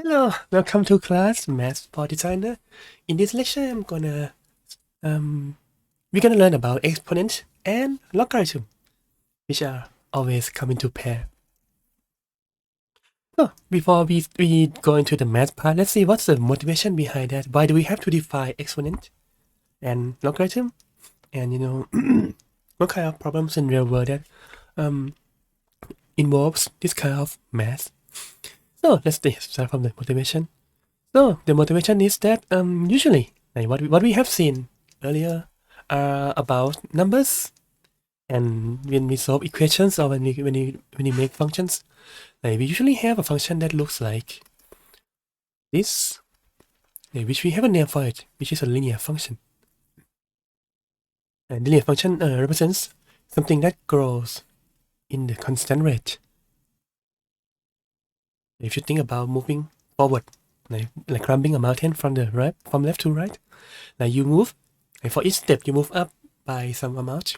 Hello, welcome to class Math for Designer. In this lecture, we're gonna learn about exponent and logarithm, which are always come into pair. So before we go into the math part, let's see what's the motivation behind that. Why do we have to define exponent and logarithm? And what kind of problems in real world that um, involves this kind of math? So let's start from the motivation. So the motivation is that usually like what we have seen earlier are about numbers, and when we solve equations or when we make functions, like we usually have a function that looks like this, which we have a name for it, which is a linear function. And the linear function represents something that grows in the constant rate. If you think about moving forward, like climbing a mountain from left to right, like you move, like for each step you move up by some amount.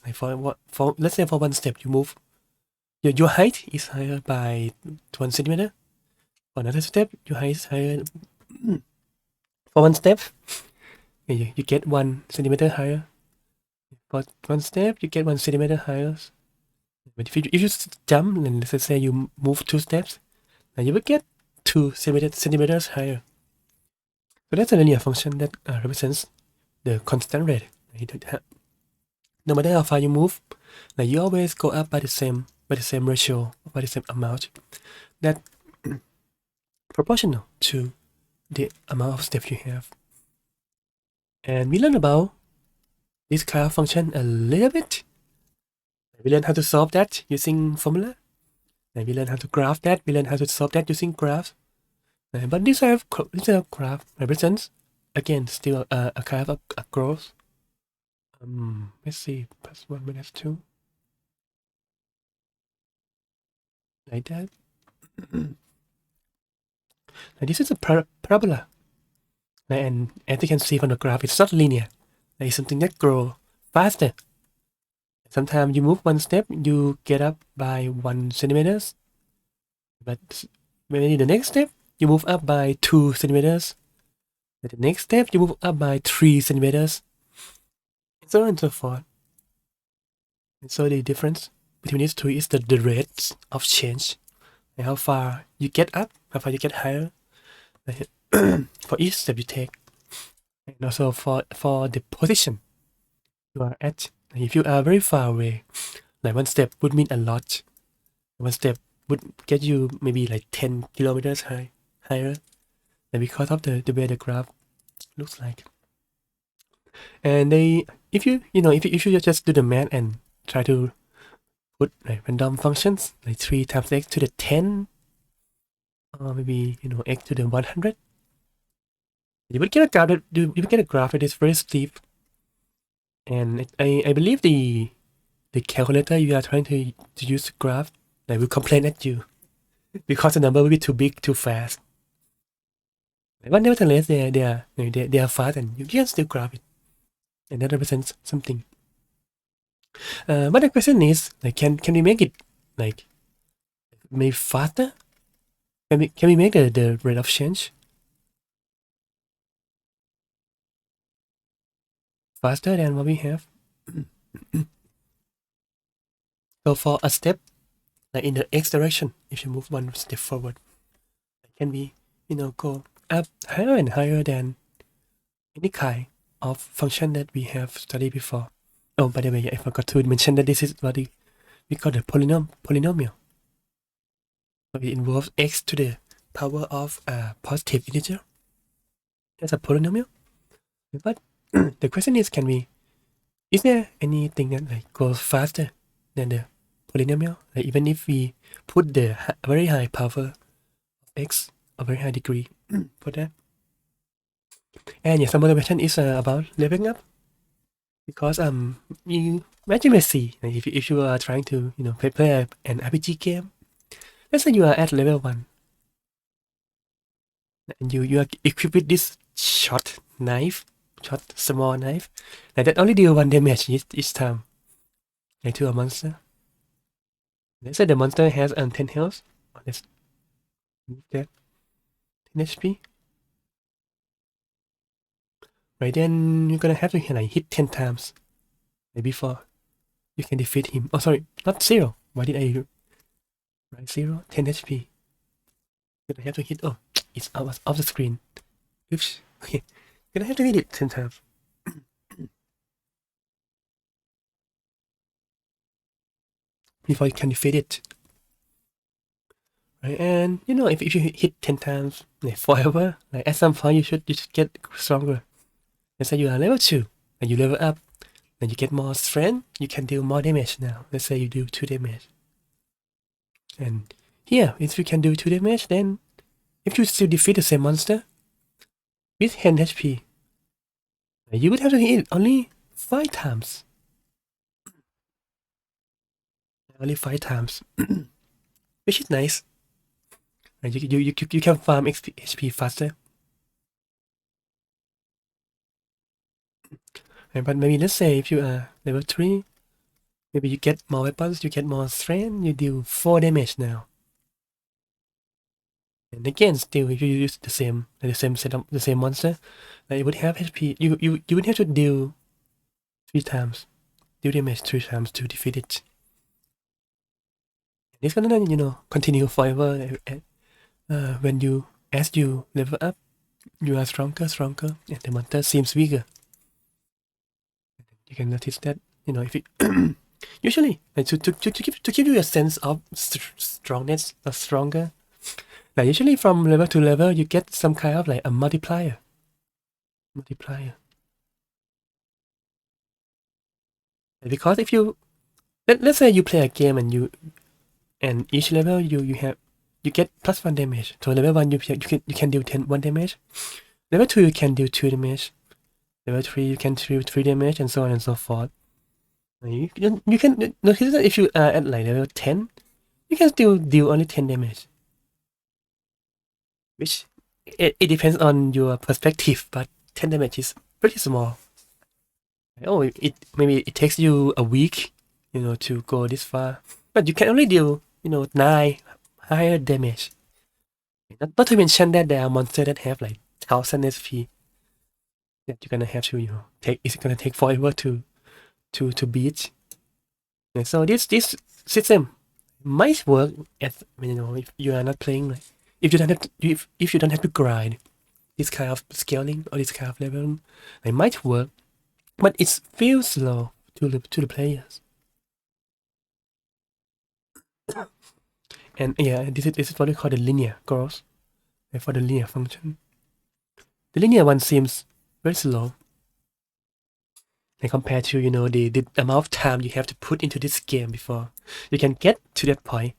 Like for let's say for one step you move your height is higher by 1 centimeter. For another step your height is higher. For one step you get 1 centimeter higher. For one step you get 1 centimeter higher. But if you jump, and let's say you move 2 steps, then you will get 2 centimeters higher. So that's a linear function that represents the constant rate. No matter how far you move, like you always go up by the same ratio, by the same amount, that proportional to the amount of steps you have. And we learn about this kind of function a little bit. We learn how to solve that using formula. And we learn how to graph that. We learn how to solve that using graphs. But this graph represents, again, still a kind of a growth. Let's see, +1 -2. Like that. And this is a parabola. And as you can see from the graph, it's not linear. It's something that grows faster. Sometimes you move one step, you get up by 1 centimeters. But maybe the next step, you move up by 2 centimeters. At the next step, you move up by 3 centimeters. And so on and so forth. And so the difference between these two is the rates of change. And how far you get up, how far you get higher for each step you take. And also for the position you are at. If you are very far away, like one step would mean a lot. One step would get you maybe like 10 kilometers higher. And because of the way the graph looks like. And if you just do the math and try to put like random functions, like 3 times x to the 10, or maybe x to the 100, you would get a graph that is very steep. And I believe the calculator you are trying to use to graph, they will complain at you because the number will be too big too fast. But nevertheless, they are fast, and you can still graph it, and that represents something. But the question is, like, can we make it like maybe faster? Can we make the rate of change faster than what we have? So for a step, like in the x direction, if you move one step forward, can we go up higher and higher than any kind of function that we have studied before. Oh, by the way, I forgot to mention that this is what we call the polynomial. So it involves x to the power of a positive integer. That's a polynomial. But the question is, is there anything that like goes faster than the polynomial? Like even if we put the very high power of x, a very high degree for that. And yeah, some motivation is about leveling up, because you imagine, let's see, if you are trying to play an RPG game. Let's say you are at level 1, and you are equipped with this short small knife, like that only deal 1 damage each time, like to a monster. Let's say the monster has 10 health. Let's move that. in HP. Right, then you're gonna have to like hit 10 times like before you can defeat him. Oh, sorry, not 0. Why did I write 0? 10 HP. You're gonna have to hit. Oh, it's out of the screen. Oops. Okay, you're gonna have to hit it 10 times before you can defeat it. Right, and you know, if you hit 10 times like forever, like at some point you should get stronger. Let's say you are level 2 and you level up, then you get more strength, you can do more damage now. Let's say you do 2 damage. And here, if you can do 2 damage, then if you still defeat the same monster with 10 HP, you would have to hit it only 5 times. Only 5 times. Which is nice. And you can farm HP faster. But maybe let's say if you are level 3, maybe you get more weapons, you get more strength, you do 4 damage now. And again, still, if you use the same setup, the same monster, like it would have HP. You would have to deal 3 times, deal damage 3 times to defeat it. And it's gonna continue forever. When as you level up, you are stronger, and the monster seems weaker. You can notice that if you usually like, to give you a sense of strongness or stronger. Like usually from level to level, you get some kind of like a multiplier. Because if you let's say you play a game and each level you get +1 damage. So level 1 you can do 1 damage. Level 2 you can do 2 damage. Level 3 you can do 3 damage, and so on and so forth. You can notice that if you are at like level 10, you can still deal only 10 damage. Which it depends on your perspective, but 10 damage is pretty small. Oh, maybe it takes you a week, to go this far, but you can only deal, 9 higher damage. Not to mention that there are monsters that have like 1000 SP that you're gonna have to, take. It's gonna take forever to beat. And so this system might work if you are not playing like if you don't have to grind this kind of scaling or this kind of leveling, it might work, but it feels slow to the players. And yeah, this is what we call the linear growth, for the linear function. The linear one seems very slow, and compared to the amount of time you have to put into this game before you can get to that point,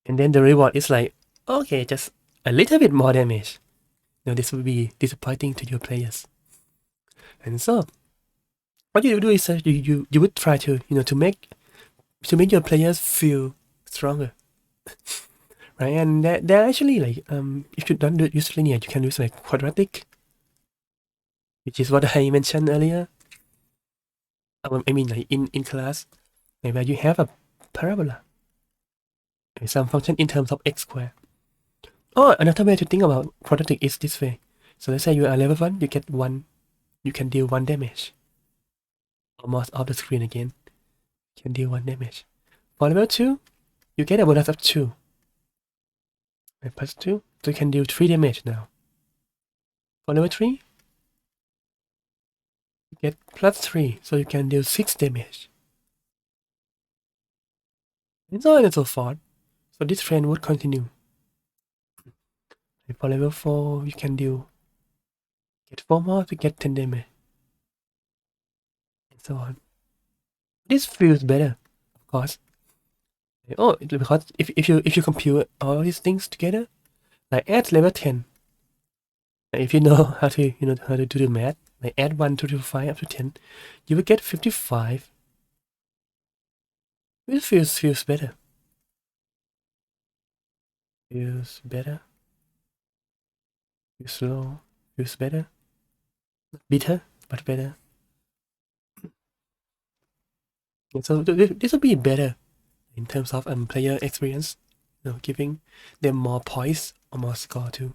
and then the reward is like, okay, just a little bit more damage. This would be disappointing to your players. And so what you do is you would try to to make your players feel stronger. Right, and they're actually like if you don't use linear, you can use like quadratic, which is what I mentioned earlier. I mean, like in class, like where you have a parabola, some function in terms of x squared. Oh, another way to think about quadratic is this way. So let's say you are level 1, you get 1, you can deal 1 damage. Almost off the screen again. You can deal 1 damage. For level 2, you get a bonus of 2. And +2, so you can deal 3 damage now. For level 3, you get +3, so you can deal 6 damage. And so on and so forth. So this trend would continue. And for level 4, you can get 4 more to get 10 damage. And so on. This feels better, of course. Oh, because if you compute all these things together, like at level 10, if you know how to do the math, like add 1 to 5 up to 10, you will get 55. It feels better. Feels better. Feels slow. Feels better. Bitter, but better. And so this will be better in terms of player experience, giving them more points or more score too.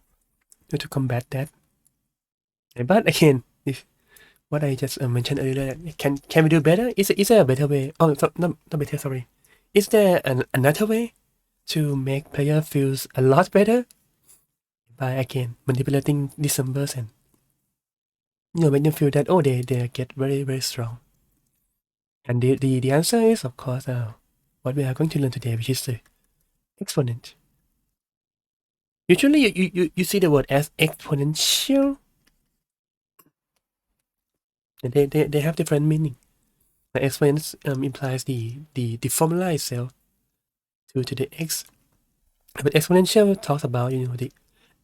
to combat that. But again, if what I just mentioned earlier, can we do better? Is there a better way? Oh, so, not better. Sorry. Is there another way to make player feels a lot better by again manipulating these numbers and make them feel that they get very strong. And the answer is of course what we are going to learn today, which is the exponent. Usually you see the word as exponential. And they have different meaning. The exponent implies the formula itself to the x, but exponential talks about the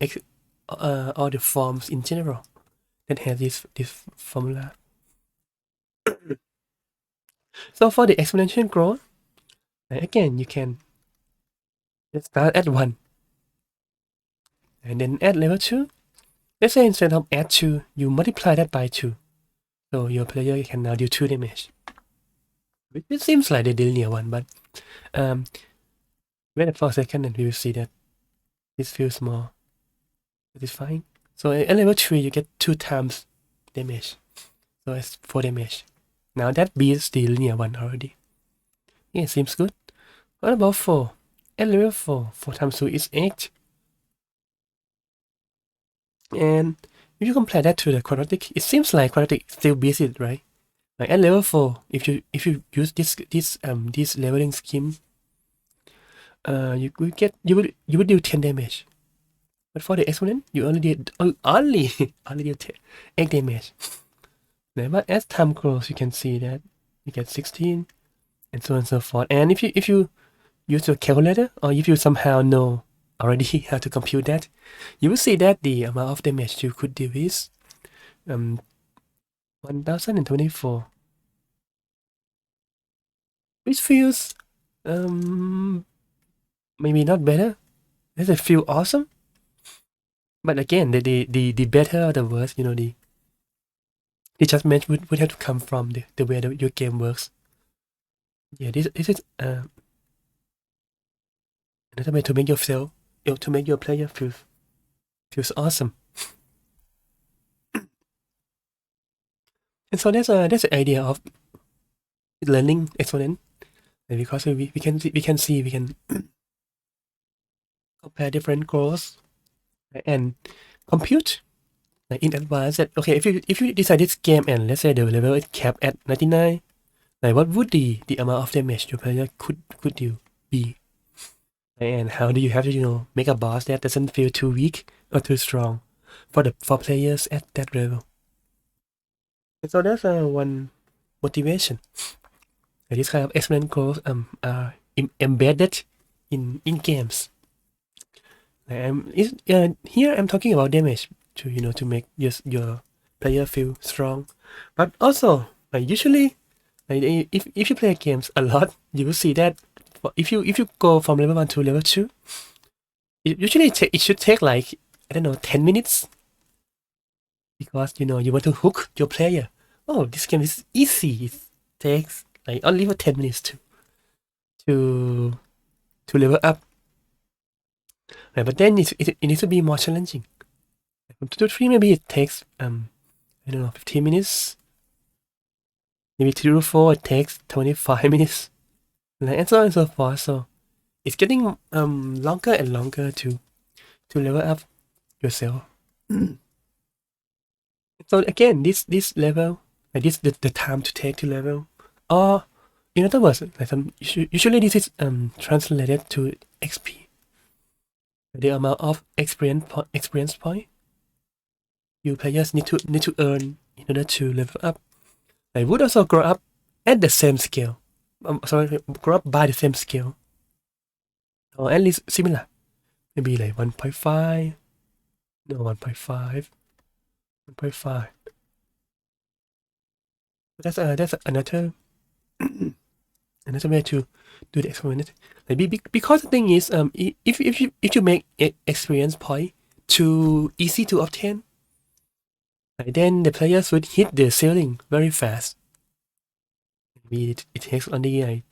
x all the forms in general that has this formula. So for the exponential growth, again you can just start at 1 and then add level 2. Let's say instead of add 2, you multiply that by 2. So your player can now do 2 damage. It seems like the linear one, but wait for a second and we will see that this feels more satisfying. So at level 3, you get 2 times damage. So it's 4 damage. Now that beats the linear one already. Yeah, seems good. What about 4? At level 4, 4 times 2 is 8. And if you compare that to the quadratic, it seems like quadratic still beats it, right? Like at level 4, if you use this leveling scheme, you would do 10 damage. But for the exponent, you only did 8 damage. But as time grows, you can see that you get 16, and so on and so forth. And if you use your calculator, or if you somehow know already how to compute that, you will see that the amount of damage you could do is 1024, which feels maybe not better. Does it feel awesome? But again, the better or the worse, the judgment would have to come from the way that your game works. Yeah, this is another way to make yourself, to make your player feels awesome. And so that's the idea of learning exponent, because we can compare different growths and compute in advance that okay, if you decide this game and let's say the level is capped at 99, what would the amount of damage your player could do be? And how do you have to make a boss that doesn't feel too weak or too strong for players at that level? And so that's one motivation. This kind of exponent growth are embedded in games. Here I'm talking about damage to make your player feel strong, but also usually if you play games a lot, you will see that if you go from level 1 to level 2, it should take like 10 minutes, because you want to hook your player. Oh, this game is easy. It takes like only for 10 minutes to level up. But then it needs to be more challenging. From 2 to 3, maybe it takes 15 minutes. Maybe 2 to 4, it takes 25 minutes, and so on and so forth. So it's getting longer and longer to level up yourself. So again, this level, like this the time to take to level, or in other words, usually this is translated to XP, the amount of experience point you players need to earn in order to level up. They would also grow up at the same scale. Grow up by the same scale, or at least similar. Maybe like 1.5, no 1.5, 1.5. That's another another way to do the experiment. Like because the thing is, if you make experience point too easy to obtain, then the players would hit the ceiling very fast. Maybe it takes only like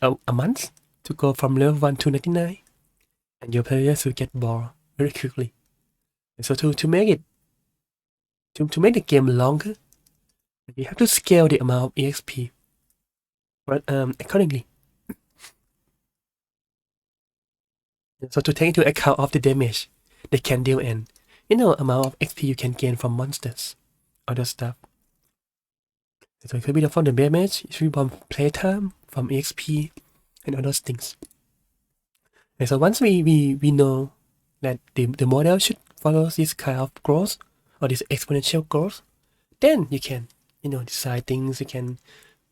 a month to go from level 1 to 99, and your players will get bored very quickly. So to make it to make the game longer, you have to scale the amount of EXP accordingly. So to take into account of the damage they can deal and amount of XP you can gain from monsters, other stuff. So it could be from the damage, it should be from playtime, from EXP, and other things. And so once we know that the model should follow this kind of growth or this exponential growth, then you can decide things. You can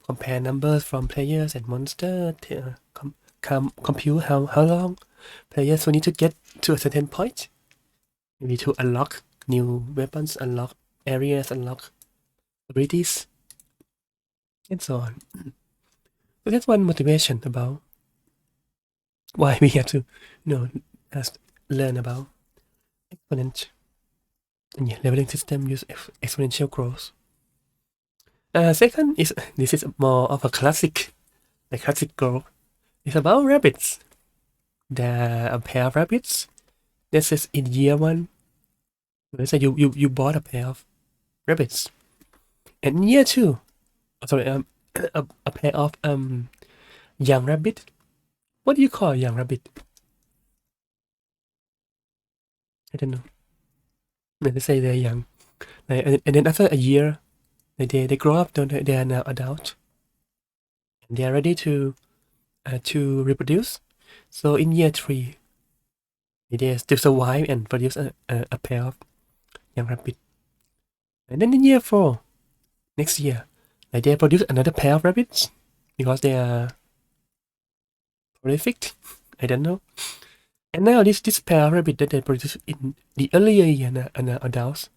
compare numbers from players and monsters. Compute how long players will need to get to a certain point, maybe to unlock new weapons, unlock areas, unlock abilities, and so on. So that's one motivation about why we have to, learn about exponential and leveling system use exponential growth. Second is this is more of a classic growth. It's about rabbits. There are a pair of rabbits. This is in year one. Let's say you bought a pair of rabbits, and in year two, a pair of young rabbit. What do you call a young rabbit? I don't know. Let's say they're young, and then after a year, they grow up. They are now adult, and they are ready to reproduce. So in year three, they still survive and produce a pair of young rabbit. And then in year four, next year, they produce another pair of rabbits because they are prolific. I don't know. And now this pair of rabbit that they produce in the earlier year and adults.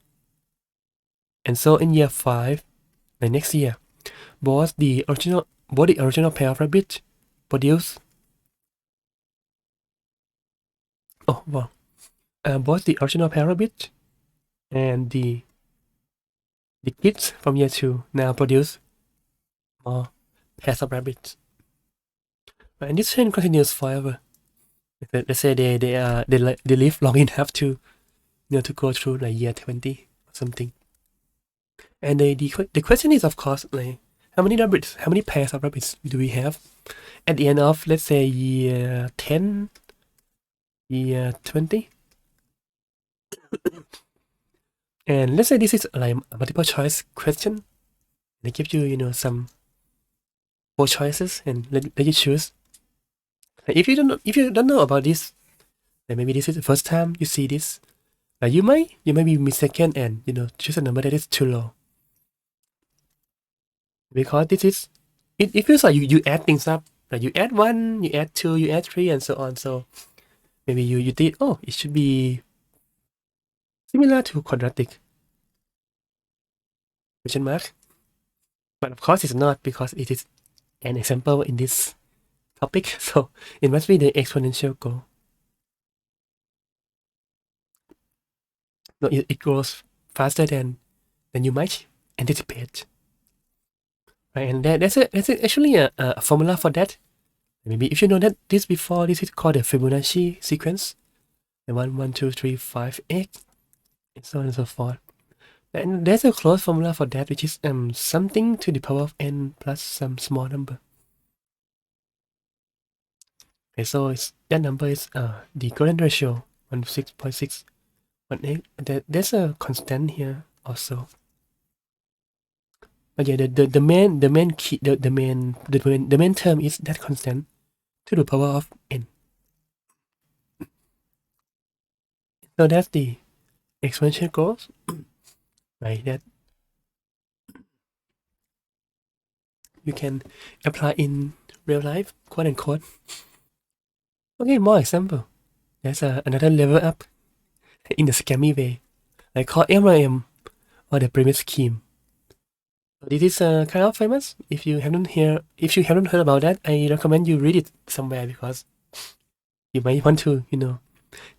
And so in year five, the next year, both the original pair of rabbit produce. Oh wow! Both the original pair of rabbit and the kids from year two now produce more pairs of rabbits. And this trend continues forever. Let's say they live long enough to to go through like year 20 or something. And the question is, of course, like how many pairs of rabbits do we have at the end of, let's say, year 10, year 20? And let's say this is like a multiple choice question. They give you, some 4 choices and let you choose. If you don't know about this, then maybe this is the first time you see this. You might be mistaken and choose a number that is too low. Because this is it feels like you add things up. Like you add 1, you add 2, you add 3, and so on. So maybe you think, oh, it should be similar to quadratic. Question mark. But of course it's not, because it is an example in this topic. So it must be the exponential goal. No, it grows faster than you might anticipate. Right? And that's actually a formula for that. Maybe if you know that this before, this is called the Fibonacci sequence. The 1, 1, 2, 3, 5, 8, and so on and so forth. And there's a close formula for that, which is something to the power of n plus some small number. Okay, so that number is the golden ratio 16.618. There's a constant here also. But yeah, the main key the main term is that constant to the power of n. So that's the exponential growth, right? That you can apply in real life, quote unquote. Okay, more example. There's another level up in the scammy way, like called MRM, or the pyramid scheme. This is kind of famous. If you haven't heard about that, I recommend you read it somewhere, because you might want to,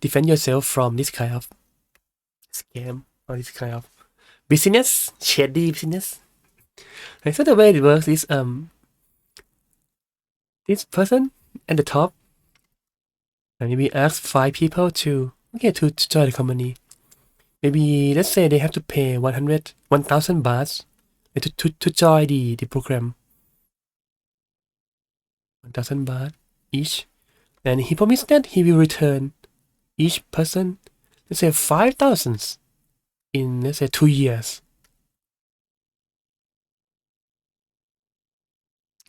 defend yourself from this kind of scam or this kind of business, shady business. Right, so the way it works is this person at the top maybe ask 5 people to join the company. Maybe let's say they have to pay 1,000 bahts to join the program. 1,000 baht each. And he promised that he will return each person, let's say 5,000 in, let's say, 2 years.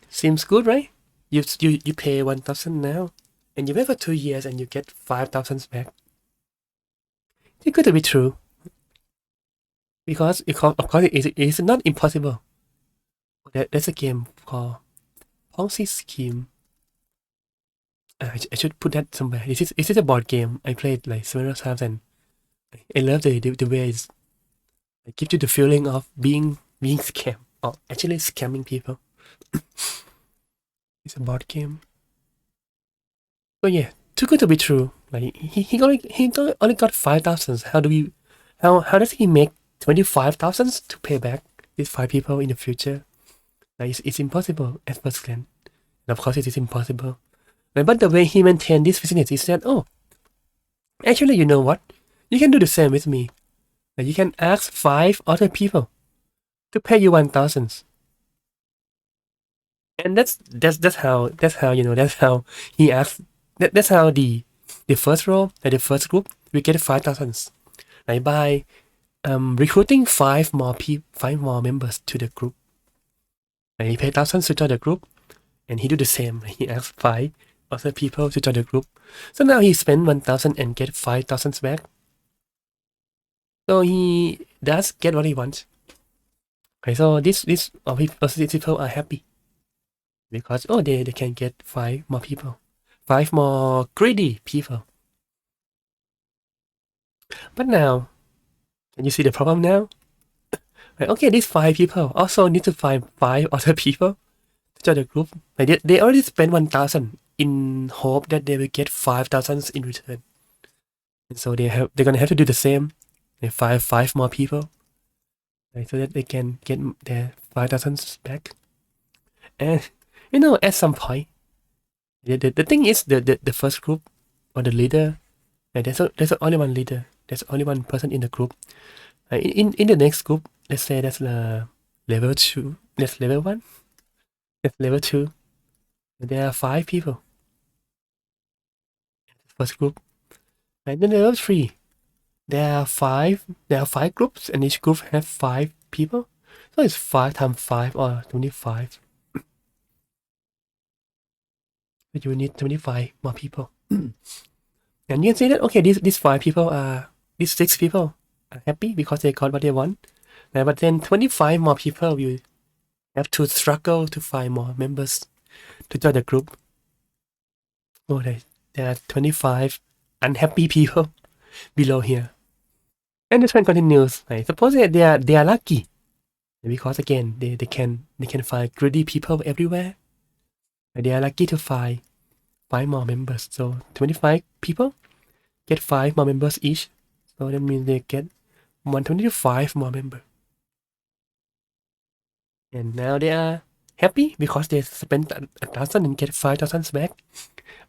Seems good, right? You pay 1,000 now, and you wait for 2 years and you get 5,000 back. It could be true. Because of course it is not impossible. There's a game called Ponzi Scheme. I should put that somewhere. This is a board game. I played like several times and I love the way it gives you the feeling of being scammed or actually scamming people. It's a board game. But yeah, too good to be true. Like he only got 5,000. How does he make 25,000 to pay back these 5 people in the future? Like it's impossible at first glance. And of course it is impossible. But the way he maintained this business is that, oh, actually, you know what? You can do the same with me. Like you can ask 5 other people to pay you 1,000. And that's how he asked. That's how the first row, the first group, we get 5,000. Like by recruiting 5 more members to the group. And he paid thousands to join the group, and he do the same. He asked 5 other people to join the group. So now he spent 1,000 and get 5,000 back. So he does get what he wants. Okay, so these people are happy because they can get 5 more people, 5 more greedy people. But now, can you see the problem now? Like, okay, these 5 people also need to find 5 other people to join the group. Like they already spent 1,000 in hope that they will get 5,000 in return. And so they're gonna have to do the same. They find 5 more people, right, so that they can get their 5,000 back. And at some point, the thing is the first group or the leader, like, there's only one leader. There's only one person in the group. In the next group, let's say that's the level 2. That's level 1. That's level 2. There are 5 people. First group. And then level 3. There are 5 groups, and each group has 5 people. So it's 5 times 5 or 25. But you need 25 more people. And you can see that, okay, these 5 people these 6 people are happy because they got what they want. But then 25 more people will have to struggle to find more members to join the group. Oh, there are 25 unhappy people below here. And the trend continues. Right? Suppose that they are lucky because again they can find greedy people everywhere. They are lucky to find 5 more members. So 25 people get 5 more members each. So that means they get 125 more members. And now they are happy because they spent 1,000 and get 5,000 back.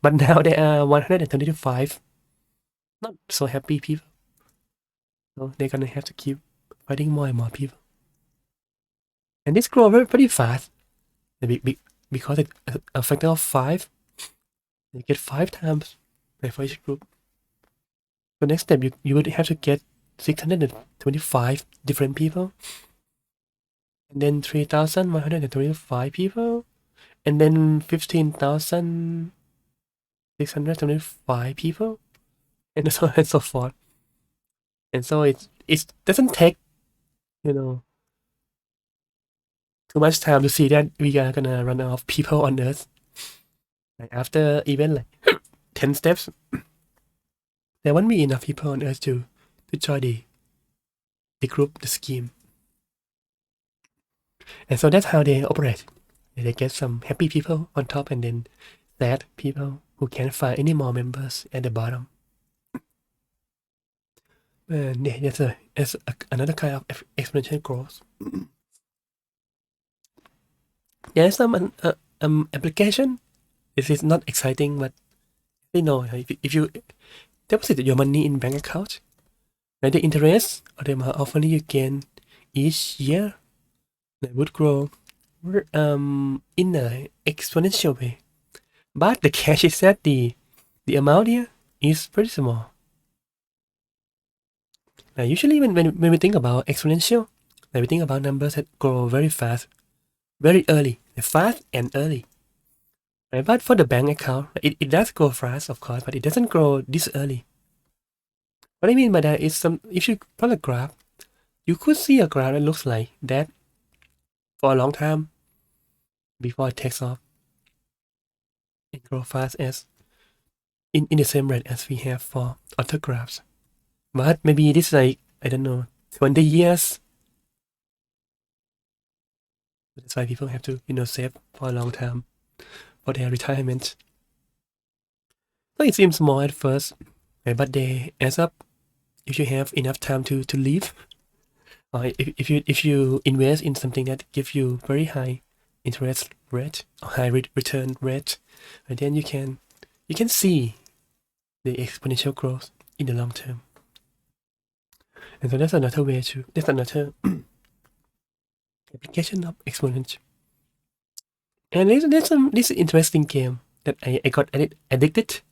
But now there are 125 not so happy people. So they're gonna have to keep fighting more and more people. And this grows pretty fast. Because it's a factor of 5. You get 5 times for each group. So next step, you would have to get 625 different people. And then 3,125 people. And then 15,675 people. And so on and so forth. And so it doesn't take, too much time to see that we are gonna run out of people on Earth. Like after even like 10 steps, there won't be enough people on Earth to join the group, the scheme. And so that's how they operate. They get some happy people on top and then sad people who can't find any more members at the bottom. And yeah, that's another kind of exponential growth. There's some application. This is not exciting, but if you deposit your money in bank account, The interest or the amount of money you gain each year would grow in an exponential way. But the catch is that the amount here is pretty small. Usually when we think about exponential, we think about numbers that grow very fast, very early, fast and early. But for the bank account, it does grow fast, of course, but it doesn't grow this early. What I mean by that is if you plot a graph, you could see a graph that looks like that for a long time before it takes off. It grows fast as in the same rate as we have for other graphs. But maybe this like, I don't know, 20 years. That's why people have to, save for a long time for their retirement. So it seems small at first, but they adds up if you have enough time to live. Or if you invest in something that gives you very high interest rate or high return rate, and then you can see the exponential growth in the long term. And so that's another way that's another application of exponential. And there's this interesting game that I got addicted.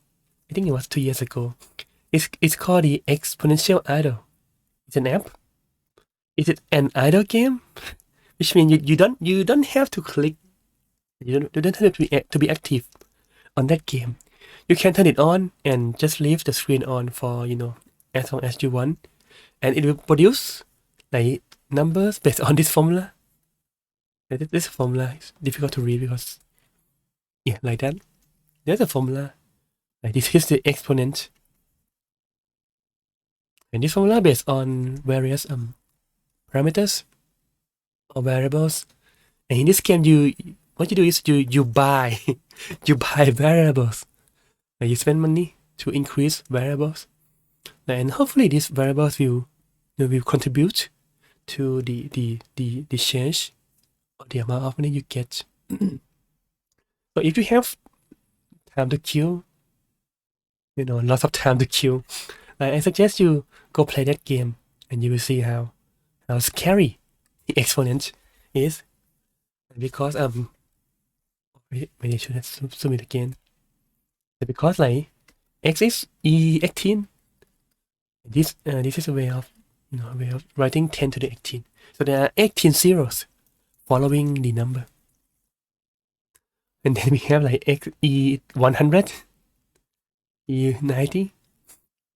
I think it was 2 years ago. It's called the Exponential Idol. It's an app. Is it an idle game? Which means you don't have to click. You don't have to be active on that game. You can turn it on and just leave the screen on for as long as you want, and it will produce like numbers based on this formula. This formula is difficult to read because like that. There's a formula. Like this is the exponent, and this formula based on various parameters or variables. And in this game, what you do is you buy you buy variables. Like you spend money to increase variables, and hopefully these variables will contribute to the change or the amount of money you get. So if you have time to kill, lots of time to kill, I suggest you go play that game, and you will see how scary the exponent is. Because maybe I should have zoom it again. Because like x is e18. This is a way of writing 10 to the 18. So there are 18 zeros following the number. And then we have like x e100, e90,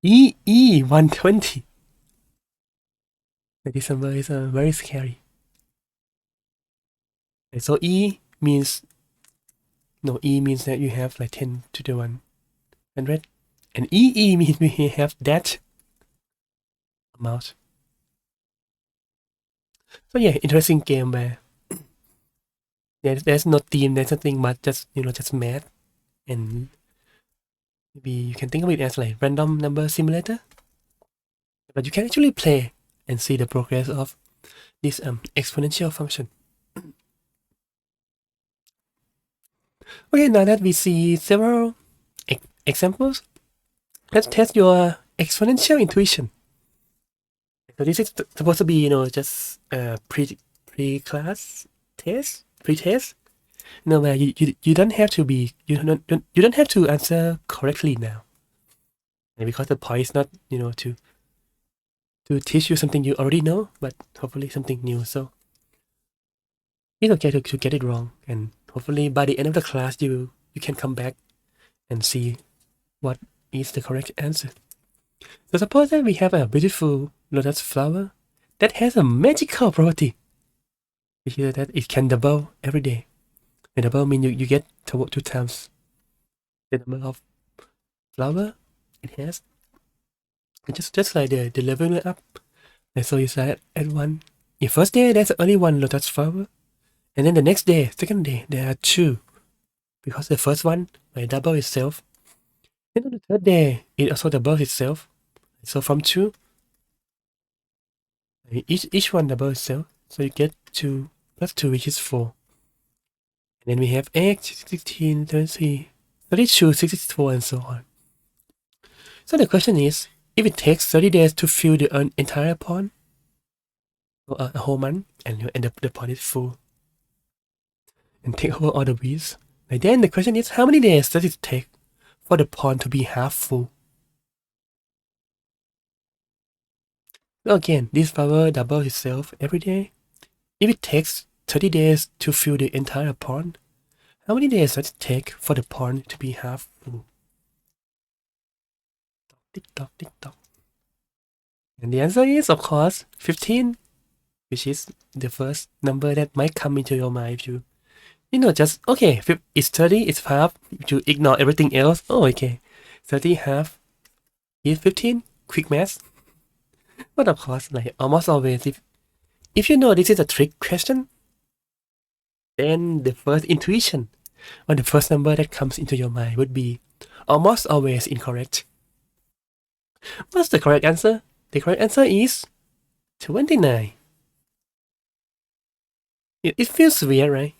e120. This number is very scary. And so E means that you have like 10 to the 100, and EE means we have that amount. So yeah, interesting game where there's no theme, there's nothing but just just math, and maybe you can think of it as like random number simulator, but you can actually play and see the progress of this exponential function. Okay, now that we see several examples, let's test your exponential intuition. So this is supposed to be, just a pre-class test, pre-test. Where you don't have to be, you don't have to answer correctly now, and because the point is not, to teach you something you already know, but hopefully something new. So it's okay to get it wrong, and hopefully by the end of the class you can come back and see what is the correct answer. So suppose that we have a beautiful lotus flower that has a magical property, which is that it can double every day. And double means you get 2 times the number of flower it has. It's just like the leveling up. And so you start at 1. The first day there's only 1 lotus flower, and then the next day, second day, there are 2, because the first one might double itself. And on the third day, it also doubles itself. So from 2, each one doubles itself. So you get 2 plus 2, which is 4. And then we have 8, 16, 33, 32, 64, and so on. So the question is, if it takes 30 days to fill the entire pond, or a whole month, and the pond is full, and take over all the weeds, like then the question is, how many days does it take for the pond to be half full? So again, this flower doubles itself every day. If it takes 30 days to fill the entire pond, how many days does it take for the pond to be half full? Tick tock, tick tock. And the answer is, of course, 15, which is the first number that might come into your mind if you just, okay, it's 30, it's half, you ignore everything else. Oh, okay, 30 half is 15, quick math. But of course, like almost always, if you know this is a trick question, then the first intuition or the first number that comes into your mind would be almost always incorrect. What's the correct answer? The correct answer is 29. It feels weird, right?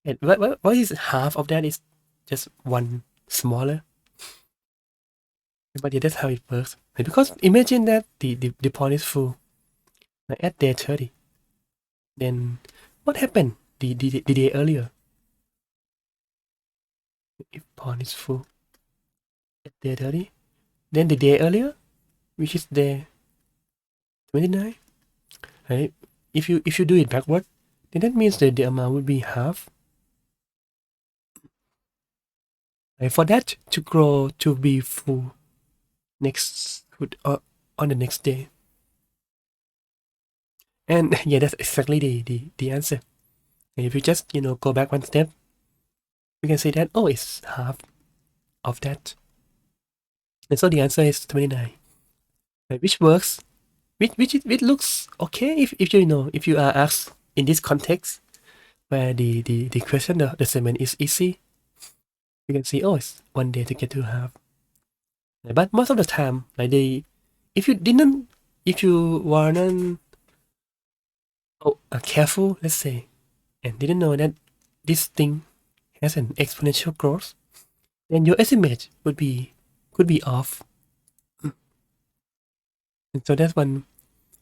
And what is half of that is just one smaller? But yeah, that's how it works. Because imagine that the pond is full, like at day 30. Then what happened the day earlier? If pond is full at day 30, then the day earlier, which is day 29, right? If you do it backward, then that means that the amount would be half. Right? For that to grow to be full on the next day. And yeah, that's exactly the answer. And if you just go back one step, you can say that it's half of that. And so the answer is 29. Right? Which works, which looks okay if you are asked in this context where the question, the statement is easy. You can see, it's one day to get to half. But most of the time, like if you weren't careful, let's say, and didn't know that this thing has an exponential growth, then your estimate could be off. And so that's one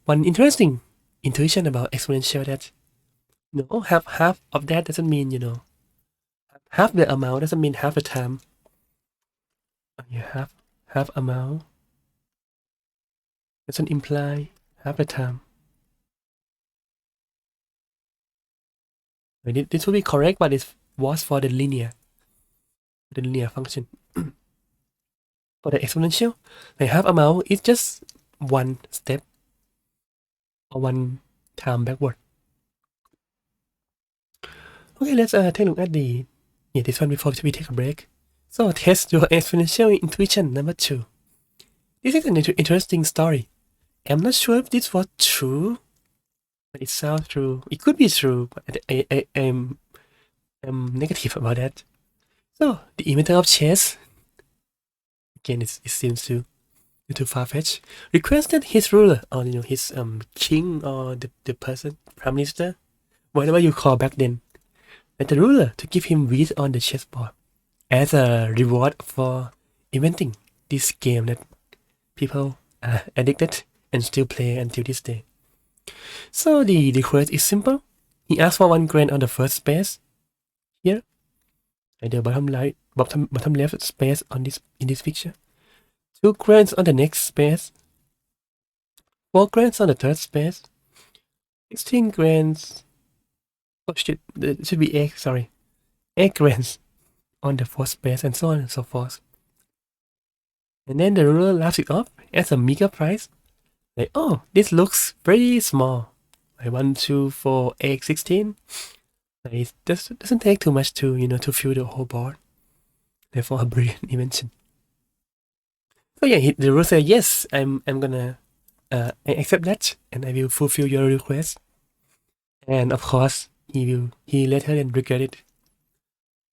interesting intuition about exponential, that half of that doesn't mean half the amount doesn't mean half the time. You half amount doesn't imply half the time. This would be correct, but it was for the linear function. For the exponential, like half amount is just one step or one time backward. Okay, let's take a look at this one before we take a break. So test your exponential intuition number 2. This is an interesting story. I'm not sure if this was true, but it sounds true. It could be true, but I'm negative about that. So the inventor of chess, again, it seems too far-fetched, requested his ruler, or his king, or the person, prime minister, whatever you call back then, and the ruler to give him wheat on the chessboard as a reward for inventing this game that people are addicted and still play until this day. So the request is simple. He asked for 1 grain on the first space here, at the bottom left space in this picture. 2 grains on the next space. 4 grains on the third space. 16 grains. Oh shit, it should be 8, sorry. 8 grains on the fourth space, and so on and so forth. And then the ruler laughs it off as a meager price. Like, this looks very small. Like 1, 2, 4, 8, 16. Like, it doesn't take too much to fill the whole board. Therefore, a brilliant invention. So yeah, the ruler said, yes, I'm gonna I accept that, and I will fulfill your request. And of course, he later then regret it.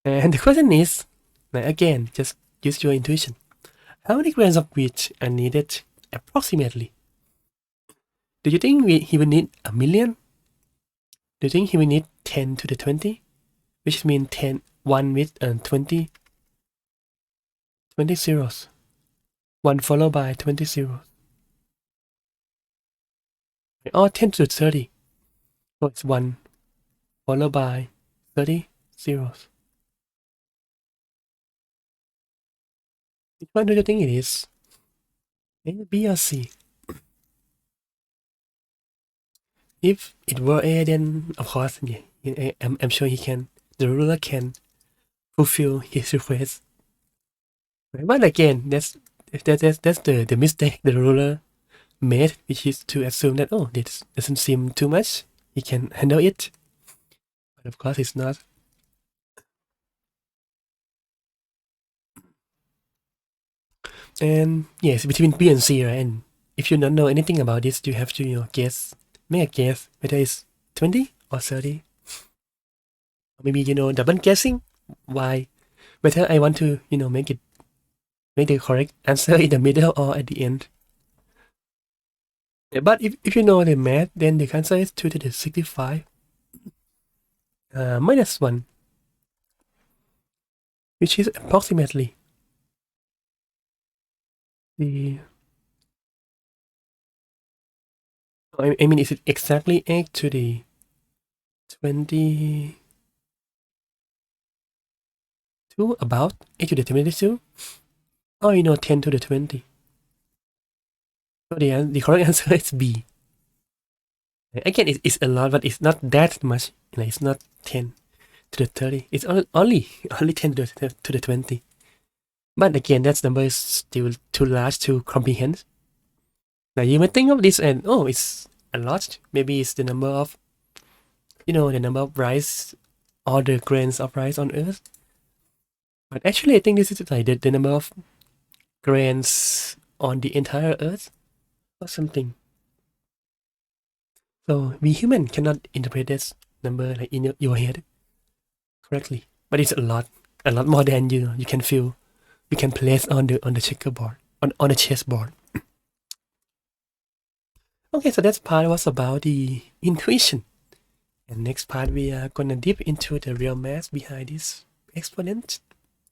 And the question is, like, again, just use your intuition. How many grains of wheat are needed approximately? Do you think he will need 1 million? Do you think he will need 10 to the 20? Which means 1 with 20 zeros. 1 followed by 20 zeros. Or 10 to the 30. So it's 1 followed by 30 zeros. Which one do you think it is? A, B, or C? If it were A, then of course, yeah, I'm sure he can. The ruler can fulfill his request. But again, that's the mistake the ruler made, which is to assume that this doesn't seem too much. He can handle it. But of course, it's not. And yes, between B and C, right? And if you don't know anything about this, you have to guess, make a guess whether it's 20 or 30. Or maybe double guessing. Why? Whether I want to make the correct answer in the middle or at the end. Yeah, but if you know the math, then the answer is 2 to the 65 minus 1, which is approximately the. I mean, is it exactly 8 to the 22? About 8 to the 22? Or 10 to the 20? So the correct answer is B. Again, it's a lot, but it's not that much. It's not 10 to the 30. It's only 10 to the 20. But again, that number is still too large to comprehend. Now you might think of this and it's a lot. Maybe it's the number of the number of rice or the grains of rice on Earth. But actually, I think this is like the number of grains on the entire Earth or something. So we human cannot interpret this number like in your head correctly. But it's a lot more than you can feel. You can place on the checkerboard on the chessboard. Okay, so that part was about the intuition. And next part we are gonna dip into the real math behind this exponent.